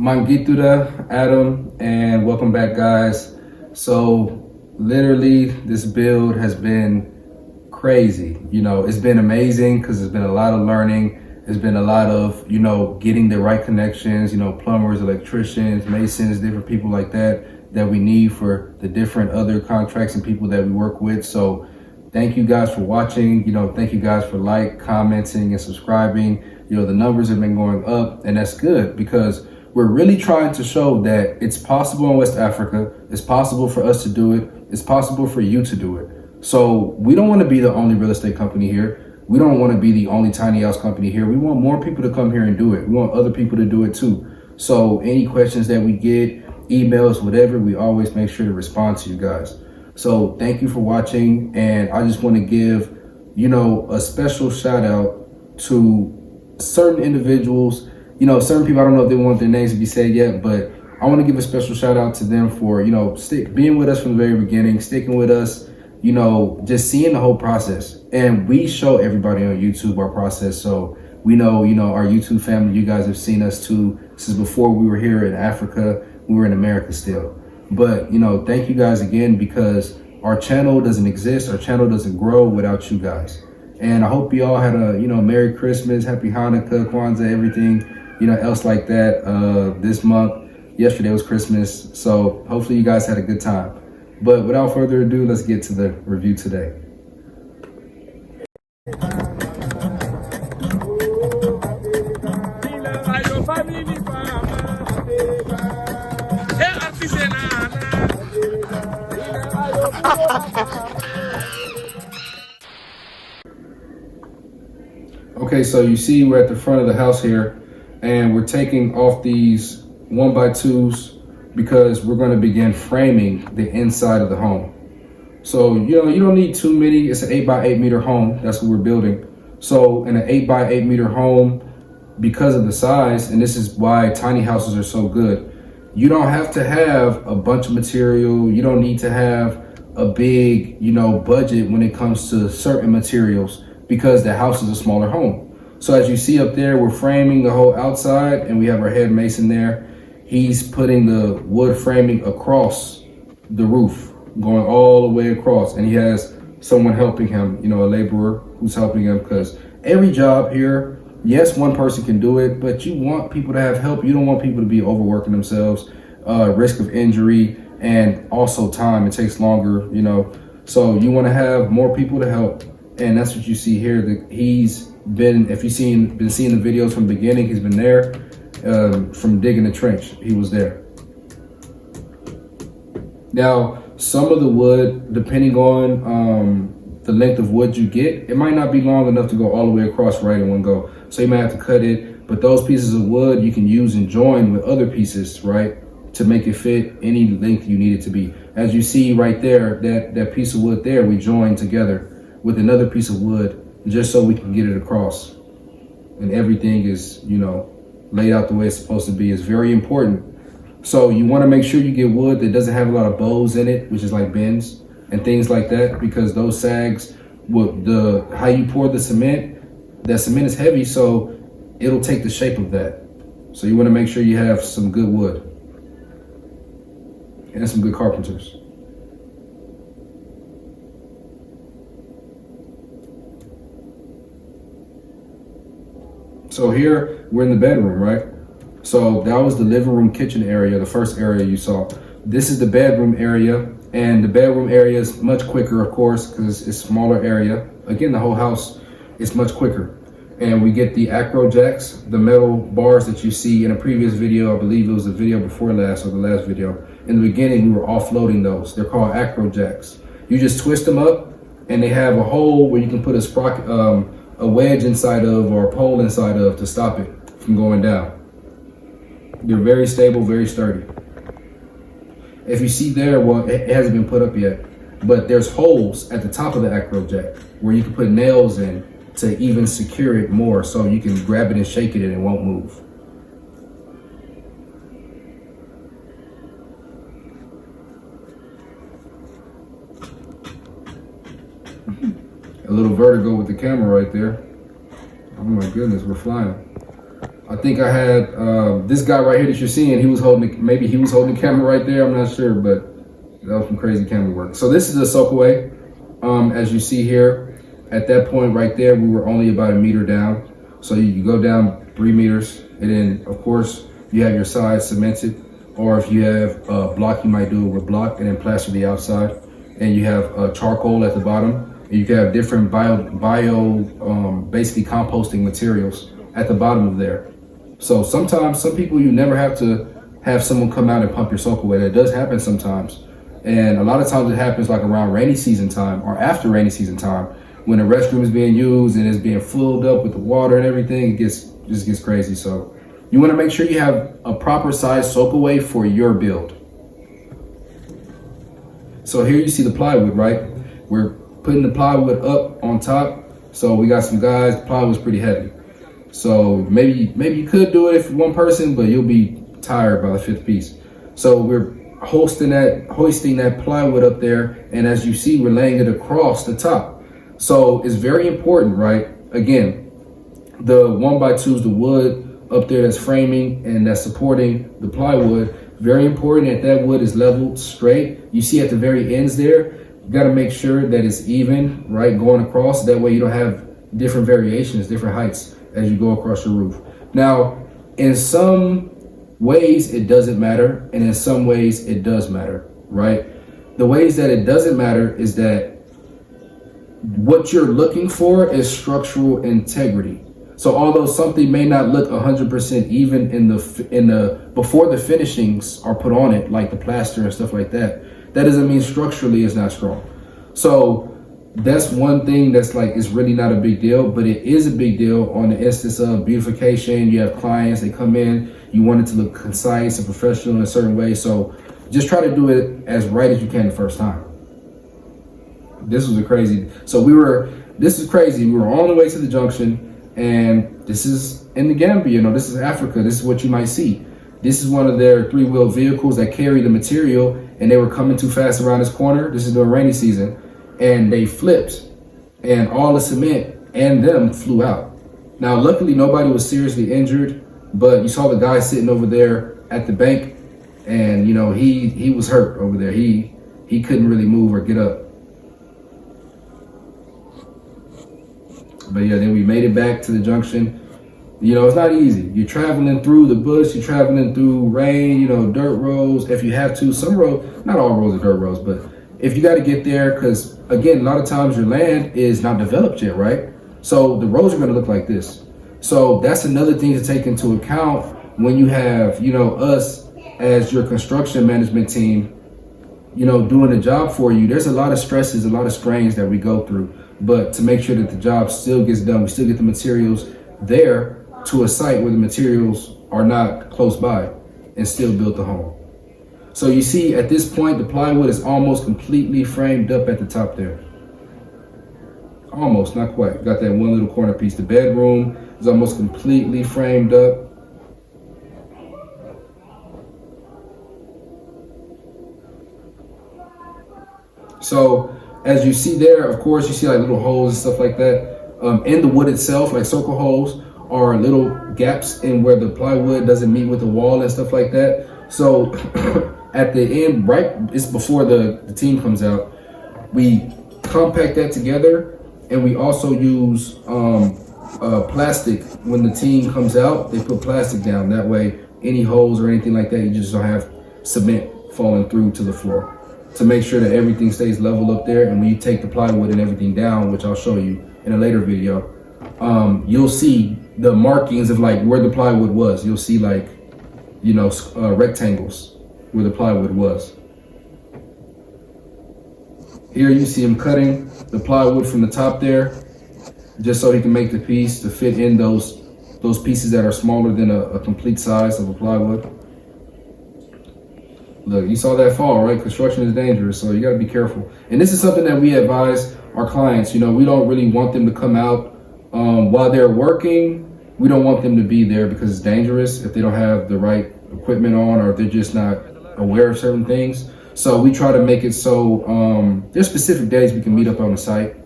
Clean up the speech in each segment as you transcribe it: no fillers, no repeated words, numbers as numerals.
Mangituda, Adam, and welcome back, guys. So, literally, this build has been crazy. It's been amazing because there's been a lot of learning. There's been a lot of, getting the right connections, plumbers, electricians, masons, different people like that we need for the different other contracts and people that we work with. So, thank you guys for watching. Thank you guys for commenting, and subscribing. The numbers have been going up, and that's good because we're really trying to show that it's possible in West Africa. It's possible for us to do it. It's possible for you to do it. So we don't want to be the only real estate company here. We don't want to be the only tiny house company here. We want more people to come here and do it. We want other people to do it too. So any questions that we get, emails, whatever, we always make sure to respond to you guys. So thank you for watching. And I just want to give, a special shout out to certain individuals. Certain people, I don't know if they want their names to be said yet, but I want to give a special shout out to them for, being with us from the very beginning, sticking with us, just seeing the whole process. And we show everybody on YouTube our process. So we know, our YouTube family, you guys have seen us too. This is before we were here in Africa. We were in America still. But, thank you guys again, because our channel doesn't exist. Our channel doesn't grow without you guys. And I hope you all had a, Merry Christmas, Happy Hanukkah, Kwanzaa, everything, else like that this month. Yesterday was Christmas, so hopefully you guys had a good time. But without further ado, let's get to the review today. Okay, so you see we're at the front of the house here, and we're taking off these 1x2s because we're going to begin framing the inside of the home. So, you don't need too many. It's an 8x8 meter home. That's what we're building. So in an 8x8 meter home, because of the size, and this is why tiny houses are so good, you don't have to have a bunch of material. You don't need to have a big, budget when it comes to certain materials because the house is a smaller home. So as you see up there, we're framing the whole outside, and we have our head mason there. He's putting the wood framing across the roof, going all the way across. And he has someone helping him, a laborer who's helping him, because every job here, yes, one person can do it, but you want people to have help. You don't want people to be overworking themselves, risk of injury, and also time. It takes longer, So you want to have more people to help. And that's what you see here. If you've been seeing the videos from the beginning, he's been there from digging the trench. He was there. Now, some of the wood, depending on the length of wood you get, it might not be long enough to go all the way across right in one go. So you might have to cut it. But those pieces of wood you can use and join with other pieces, right, to make it fit any length you need it to be. As you see right there, that piece of wood there, we joined together with another piece of wood just so we can get it across. And everything is, laid out the way it's supposed to be. Is very important. So you want to make sure you get wood that doesn't have a lot of bows in it, which is like bends and things like that, because those sags, how you pour the cement, that cement is heavy, so it'll take the shape of that. So you want to make sure you have some good wood and some good carpenters. So here we're in the bedroom, right? So that was the living room kitchen area, the first area you saw. This is the bedroom area, and the bedroom area is much quicker, of course, because it's a smaller area. Again, the whole house is much quicker. And we get the acro jacks, the metal bars that you see in a previous video. I believe it was the video before last or the last video. In the beginning, we were offloading those. They're called acro jacks. You just twist them up, and they have a hole where you can put a sprocket, a wedge inside of, or a pole inside of, to stop it from going down. They're very stable, very sturdy. If you see there, well, it hasn't been put up yet, but there's holes at the top of the acro jack where you can put nails in to even secure it more, so you can grab it and shake it and it won't move. A little vertigo with the camera right there. Oh my goodness, we're flying. I think I had this guy right here that you're seeing. He was holding, maybe he was holding the camera right there. I'm not sure, but that was some crazy camera work. So this is a soakaway. As you see here, at that point right there, we were only about a meter down. So you go down 3 meters, and then of course you have your sides cemented, or if you have block, you might do it with block and then plaster the outside. And you have charcoal at the bottom. And you can have different basically composting materials at the bottom of there. So sometimes, some people, you never have to have someone come out and pump your soak away. That does happen sometimes. And a lot of times it happens like around rainy season time or after rainy season time, when the restroom is being used and it's being filled up with the water and everything. It just gets crazy. So you want to make sure you have a proper size soak away for your build. So here you see the plywood, right? We're putting the plywood up on top. So we got some guys, the plywood's pretty heavy. So maybe you could do it if one person, but you'll be tired by the 5th piece. So we're hoisting that plywood up there, and as you see, we're laying it across the top. So it's very important, right? Again, the 1x2s, the wood up there that's framing and that's supporting the plywood, very important that wood is leveled straight. You see at the very ends there, you got to make sure that it's even, right, going across. That way you don't have different variations, different heights as you go across your roof. Now, in some ways it doesn't matter, and in some ways it does matter, right? The ways that it doesn't matter is that what you're looking for is structural integrity. So although something may not look 100% even in the before the finishings are put on it, like the plaster and stuff like that, that doesn't mean structurally it's not strong. So that's one thing that's like, it's really not a big deal, but it is a big deal on the instance of beautification. You have clients, they come in, you want it to look concise and professional in a certain way. So just try to do it as right as you can the first time. This was this is crazy. We were on the way to the junction, and this is in the Gambia, this is Africa. This is what you might see. This is one of their 3-wheel vehicles that carry the material, and they were coming too fast around this corner. This is during rainy season, and they flipped, and all the cement and them flew out. Now, luckily, nobody was seriously injured, but you saw the guy sitting over there at the bank, and he was hurt over there. He couldn't really move or get up. But yeah, then we made it back to the junction. It's not easy. You're traveling through the bush, you're traveling through rain, dirt roads. If you have to, some roads, not all roads are dirt roads, but if you got to get there, because again, a lot of times your land is not developed yet, right? So the roads are going to look like this. So that's another thing to take into account when you have, us as your construction management team, doing the job for you. There's a lot of stresses, a lot of strains that we go through, but to make sure that the job still gets done, we still get the materials there to a site where the materials are not close by, and still build the home. So you see at this point, the plywood is almost completely framed up at the top there. Almost, not quite. Got that one little corner piece. The bedroom is almost completely framed up. So as you see there, of course, you see like little holes and stuff like that. In the wood itself, like circle holes, are little gaps in where the plywood doesn't meet with the wall and stuff like that. So at the end, right, it's before the team comes out, we compact that together, and we also use plastic. When the team comes out, they put plastic down. That way, any holes or anything like that, you just don't have cement falling through to the floor, to make sure that everything stays level up there. And when you take the plywood and everything down, which I'll show you in a later video, you'll see the markings of like where the plywood was. You'll see like, rectangles where the plywood was. Here you see him cutting the plywood from the top there, just so he can make the piece to fit in those pieces that are smaller than a complete size of a plywood. Look, you saw that fall, right? Construction is dangerous, so you got to be careful. And this is something that we advise our clients. We don't really want them to come out while they're working. We don't want them to be there because it's dangerous if they don't have the right equipment on, or they're just not aware of certain things. So we try to make it so there's specific days we can meet up on the site,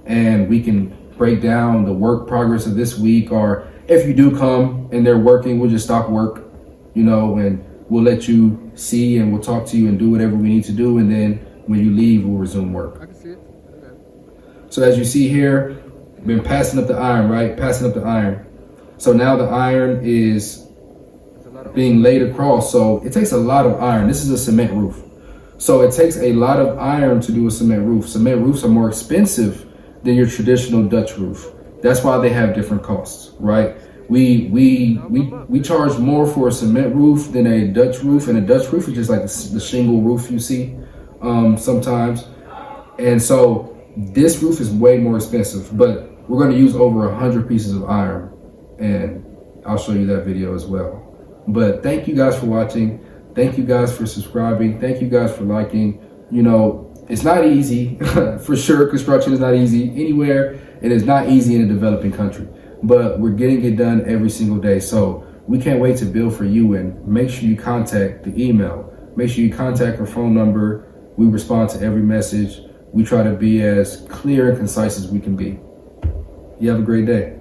and we can break down the work progress of this week, or If you do come and they're working, we'll just stop work, you know, and we'll let you see and we'll talk to you and do whatever we need to do. And then when you leave, we'll resume work. I can see it. Okay. So as you see here, been passing up the iron, right? Passing up the iron. So now the iron is being laid across. So it takes a lot of iron. This is a cement roof. So it takes a lot of iron to do a cement roof. Cement roofs are more expensive than your traditional Dutch roof. That's why they have different costs, right? We charge more for a cement roof than a Dutch roof, and a Dutch roof is just like the shingle roof you see sometimes. And so this roof is way more expensive, but we're going to use over 100 pieces of iron, and I'll show you that video as well. But thank you guys for watching. Thank you guys for subscribing. Thank you guys for liking. You know, it's not easy for sure. Construction is not easy anywhere, and it's not easy in a developing country, but we're getting it done every single day. So we can't wait to build for you, and make sure you contact the email. Make sure you contact our phone number. We respond to every message. We try to be as clear and concise as we can be. You have a great day.